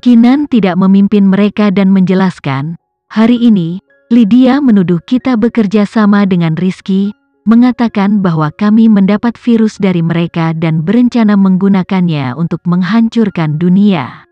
Kinan tidak memimpin mereka dan menjelaskan, "Hari ini, Lydia menuduh kita bekerja sama dengan Rizky, mengatakan bahwa kami mendapat virus dari mereka dan berencana menggunakannya untuk menghancurkan dunia.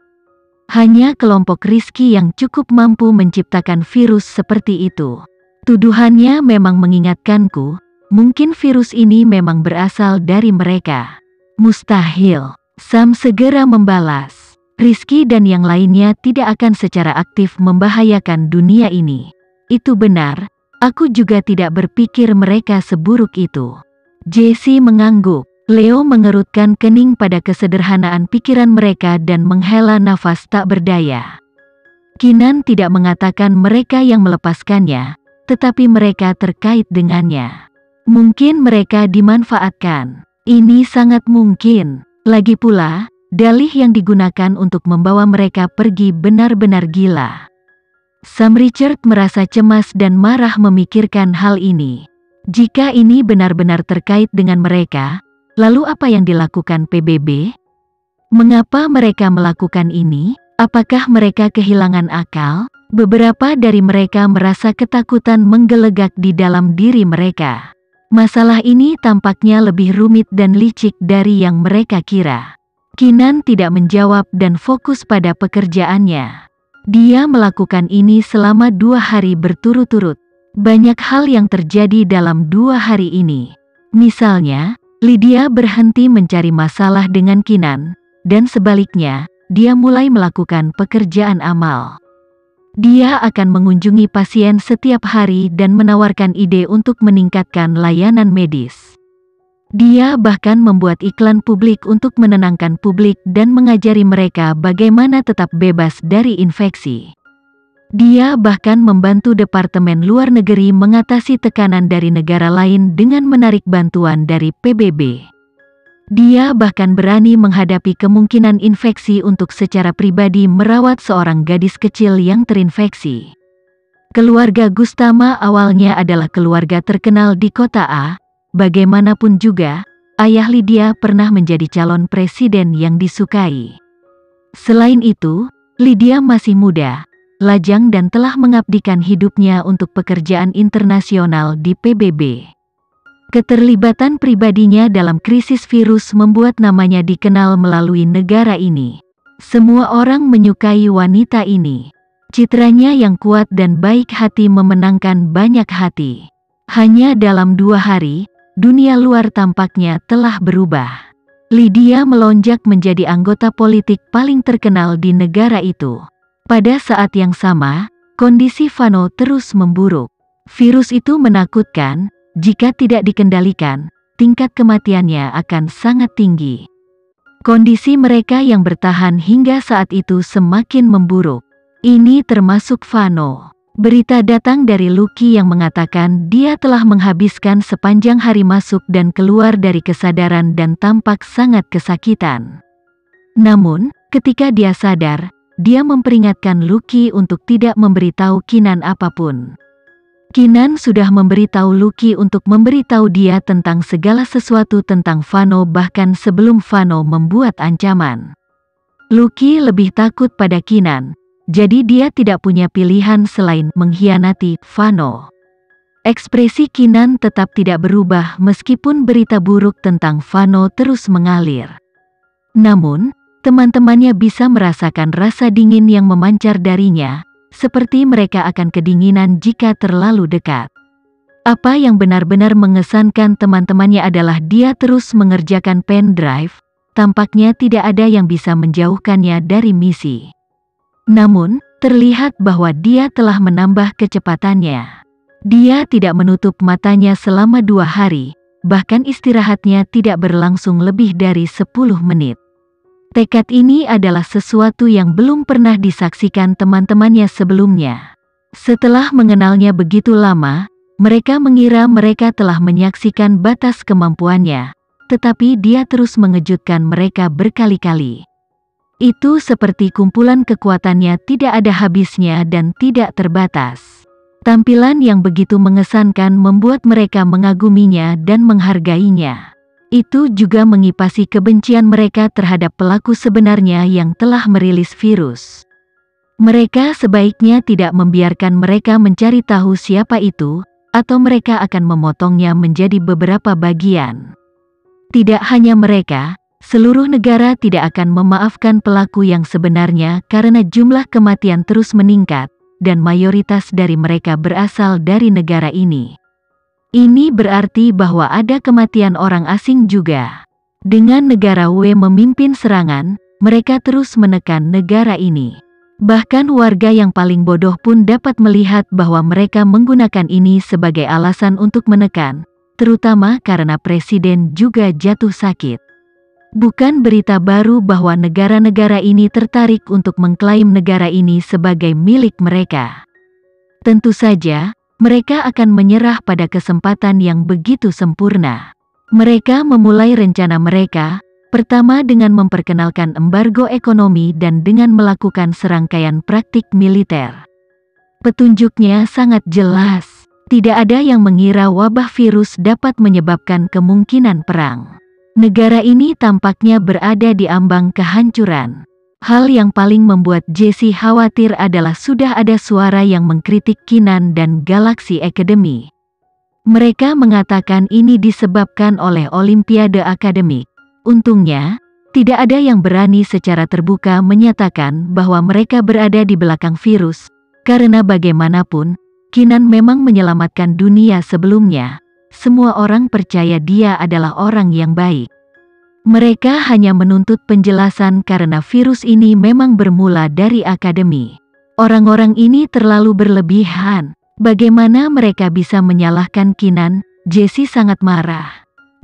Hanya kelompok Rizky yang cukup mampu menciptakan virus seperti itu." Tuduhannya memang mengingatkanku, mungkin virus ini memang berasal dari mereka. "Mustahil," Sam segera membalas. "Rizky dan yang lainnya tidak akan secara aktif membahayakan dunia ini." "Itu benar, aku juga tidak berpikir mereka seburuk itu." Jessie mengangguk. Leo mengerutkan kening pada kesederhanaan pikiran mereka dan menghela nafas tak berdaya. Kinan tidak mengatakan mereka yang melepaskannya, tetapi mereka terkait dengannya. Mungkin mereka dimanfaatkan. Ini sangat mungkin. Lagi pula, dalih yang digunakan untuk membawa mereka pergi benar-benar gila. Sam Richard merasa cemas dan marah memikirkan hal ini. Jika ini benar-benar terkait dengan mereka, lalu apa yang dilakukan PBB? Mengapa mereka melakukan ini? Apakah mereka kehilangan akal? Beberapa dari mereka merasa ketakutan menggelegak di dalam diri mereka. Masalah ini tampaknya lebih rumit dan licik dari yang mereka kira. Kinan tidak menjawab dan fokus pada pekerjaannya. Dia melakukan ini selama 2 hari berturut-turut. Banyak hal yang terjadi dalam 2 hari ini. Misalnya, Lydia berhenti mencari masalah dengan Kinan, dan sebaliknya, dia mulai melakukan pekerjaan amal. Dia akan mengunjungi pasien setiap hari dan menawarkan ide untuk meningkatkan layanan medis. Dia bahkan membuat iklan publik untuk menenangkan publik dan mengajari mereka bagaimana tetap bebas dari infeksi. Dia bahkan membantu Departemen Luar Negeri mengatasi tekanan dari negara lain dengan menarik bantuan dari PBB. Dia bahkan berani menghadapi kemungkinan infeksi untuk secara pribadi merawat seorang gadis kecil yang terinfeksi. Keluarga Gustama awalnya adalah keluarga terkenal di kota A. Bagaimanapun juga, ayah Lydia pernah menjadi calon presiden yang disukai. Selain itu, Lydia masih muda, lajang dan telah mengabdikan hidupnya untuk pekerjaan internasional di PBB. Keterlibatan pribadinya dalam krisis virus membuat namanya dikenal melalui negara ini. Semua orang menyukai wanita ini. Citranya yang kuat dan baik hati memenangkan banyak hati. Hanya dalam 2 hari, dunia luar tampaknya telah berubah. Lydia melonjak menjadi anggota politik paling terkenal di negara itu. Pada saat yang sama, kondisi Vano terus memburuk. Virus itu menakutkan. Jika tidak dikendalikan, tingkat kematiannya akan sangat tinggi. Kondisi mereka yang bertahan hingga saat itu semakin memburuk. Ini termasuk Vano. Berita datang dari Lucky yang mengatakan dia telah menghabiskan sepanjang hari masuk dan keluar dari kesadaran dan tampak sangat kesakitan. Namun, ketika dia sadar, dia memperingatkan Lucky untuk tidak memberitahu Kinan apapun. Kinan sudah memberitahu Lucky untuk memberitahu dia tentang segala sesuatu tentang Vano bahkan sebelum Vano membuat ancaman. Lucky lebih takut pada Kinan, jadi dia tidak punya pilihan selain mengkhianati Vano. Ekspresi Kinan tetap tidak berubah meskipun berita buruk tentang Vano terus mengalir. Namun, teman-temannya bisa merasakan rasa dingin yang memancar darinya, seperti mereka akan kedinginan jika terlalu dekat. Apa yang benar-benar mengesankan teman-temannya adalah dia terus mengerjakan pen drive, tampaknya tidak ada yang bisa menjauhkannya dari misi. Namun, terlihat bahwa dia telah menambah kecepatannya. Dia tidak menutup matanya selama 2 hari, bahkan istirahatnya tidak berlangsung lebih dari 10 menit. Tekad ini adalah sesuatu yang belum pernah disaksikan teman-temannya sebelumnya. Setelah mengenalnya begitu lama, mereka mengira mereka telah menyaksikan batas kemampuannya, tetapi dia terus mengejutkan mereka berkali-kali. Itu seperti kumpulan kekuatannya tidak ada habisnya dan tidak terbatas. Tampilan yang begitu mengesankan membuat mereka mengaguminya dan menghargainya. Itu juga mengipasi kebencian mereka terhadap pelaku sebenarnya yang telah merilis virus. Mereka sebaiknya tidak membiarkan mereka mencari tahu siapa itu, atau mereka akan memotongnya menjadi beberapa bagian. Tidak hanya mereka, seluruh negara tidak akan memaafkan pelaku yang sebenarnya karena jumlah kematian terus meningkat, dan mayoritas dari mereka berasal dari negara ini. Ini berarti bahwa ada kematian orang asing juga. Dengan negara W memimpin serangan, mereka terus menekan negara ini. Bahkan warga yang paling bodoh pun dapat melihat bahwa mereka menggunakan ini sebagai alasan untuk menekan, terutama karena presiden juga jatuh sakit. Bukan berita baru bahwa negara-negara ini tertarik untuk mengklaim negara ini sebagai milik mereka. Tentu saja, mereka akan menyerah pada kesempatan yang begitu sempurna. Mereka memulai rencana mereka, pertama dengan memperkenalkan embargo ekonomi dan dengan melakukan serangkaian praktik militer. Petunjuknya sangat jelas. Tidak ada yang mengira wabah virus dapat menyebabkan kemungkinan perang. Negara ini tampaknya berada di ambang kehancuran. Hal yang paling membuat Jesse khawatir adalah sudah ada suara yang mengkritik Kinan dan Galaxy Academy. Mereka mengatakan ini disebabkan oleh Olimpiade Akademik. Untungnya, tidak ada yang berani secara terbuka menyatakan bahwa mereka berada di belakang virus, karena bagaimanapun, Kinan memang menyelamatkan dunia sebelumnya. Semua orang percaya dia adalah orang yang baik. Mereka hanya menuntut penjelasan karena virus ini memang bermula dari akademi. Orang-orang ini terlalu berlebihan. Bagaimana mereka bisa menyalahkan Kinan? Jesse sangat marah.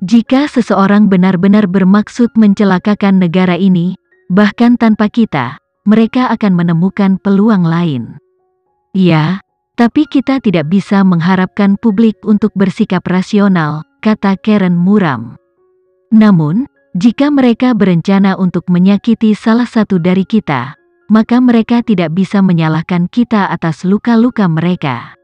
Jika seseorang benar-benar bermaksud mencelakakan negara ini, bahkan tanpa kita, mereka akan menemukan peluang lain. Ya, tapi kita tidak bisa mengharapkan publik untuk bersikap rasional, kata Karen muram. Namun, jika mereka berencana untuk menyakiti salah satu dari kita, maka mereka tidak bisa menyalahkan kita atas luka-luka mereka.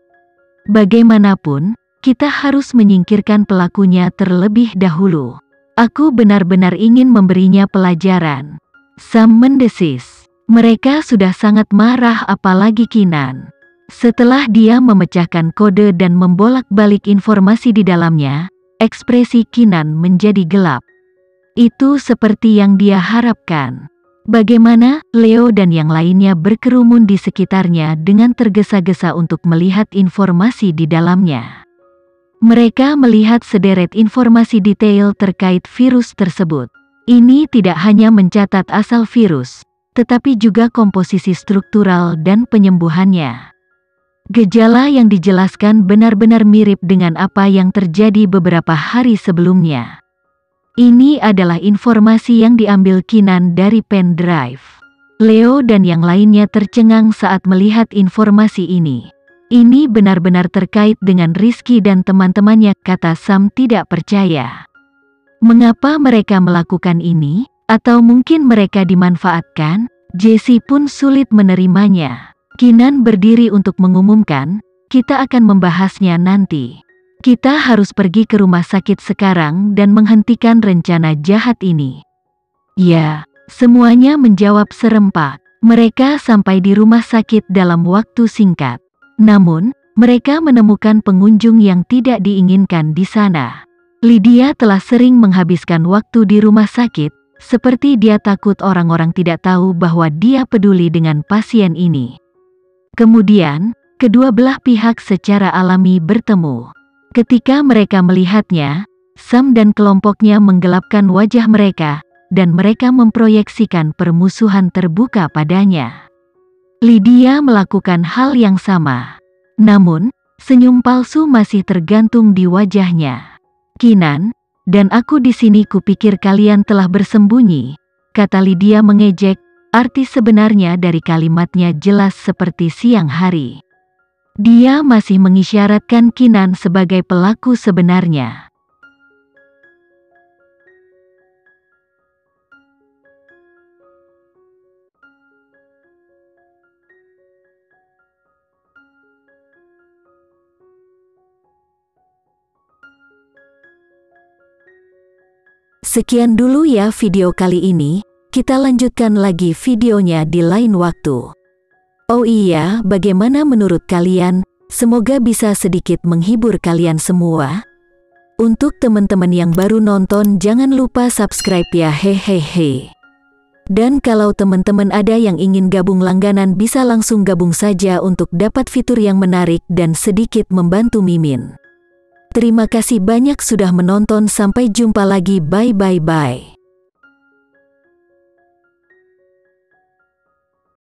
Bagaimanapun, kita harus menyingkirkan pelakunya terlebih dahulu. Aku benar-benar ingin memberinya pelajaran. Sam mendesis. Mereka sudah sangat marah apalagi Kinan. Setelah dia memecahkan kode dan membolak-balik informasi di dalamnya, ekspresi Kinan menjadi gelap. Itu seperti yang dia harapkan. Bagaimana Leo dan yang lainnya berkerumun di sekitarnya dengan tergesa-gesa untuk melihat informasi di dalamnya. Mereka melihat sederet informasi detail terkait virus tersebut. Ini tidak hanya mencatat asal virus, tetapi juga komposisi struktural dan penyembuhannya. Gejala yang dijelaskan benar-benar mirip dengan apa yang terjadi beberapa hari sebelumnya. Ini adalah informasi yang diambil Kinan dari pen drive. Leo dan yang lainnya tercengang saat melihat informasi ini. Ini benar-benar terkait dengan Rizky dan teman-temannya, kata Sam tidak percaya. Mengapa mereka melakukan ini? Atau mungkin mereka dimanfaatkan? Jesse pun sulit menerimanya. Kinan berdiri untuk mengumumkan, kita akan membahasnya nanti. Kita harus pergi ke rumah sakit sekarang dan menghentikan rencana jahat ini. Ya, semuanya menjawab serempak. Mereka sampai di rumah sakit dalam waktu singkat. Namun, mereka menemukan pengunjung yang tidak diinginkan di sana. Lydia telah sering menghabiskan waktu di rumah sakit, seperti dia takut orang-orang tidak tahu bahwa dia peduli dengan pasien ini. Kemudian, kedua belah pihak secara alami bertemu. Ketika mereka melihatnya, Sam dan kelompoknya menggelapkan wajah mereka, dan mereka memproyeksikan permusuhan terbuka padanya. Lydia melakukan hal yang sama. Namun, senyum palsu masih tergantung di wajahnya. Kinan, dan aku di sini kupikir kalian telah bersembunyi, kata Lydia mengejek, arti sebenarnya dari kalimatnya jelas seperti siang hari. Dia masih mengisyaratkan Kinan sebagai pelaku sebenarnya. Sekian dulu ya video kali ini, kita lanjutkan lagi videonya di lain waktu. Oh iya, bagaimana menurut kalian? Semoga bisa sedikit menghibur kalian semua. Untuk teman-teman yang baru nonton jangan lupa subscribe ya hehehe. Dan kalau teman-teman ada yang ingin gabung langganan bisa langsung gabung saja untuk dapat fitur yang menarik dan sedikit membantu Mimin. Terima kasih banyak sudah menonton, sampai jumpa lagi, bye bye bye.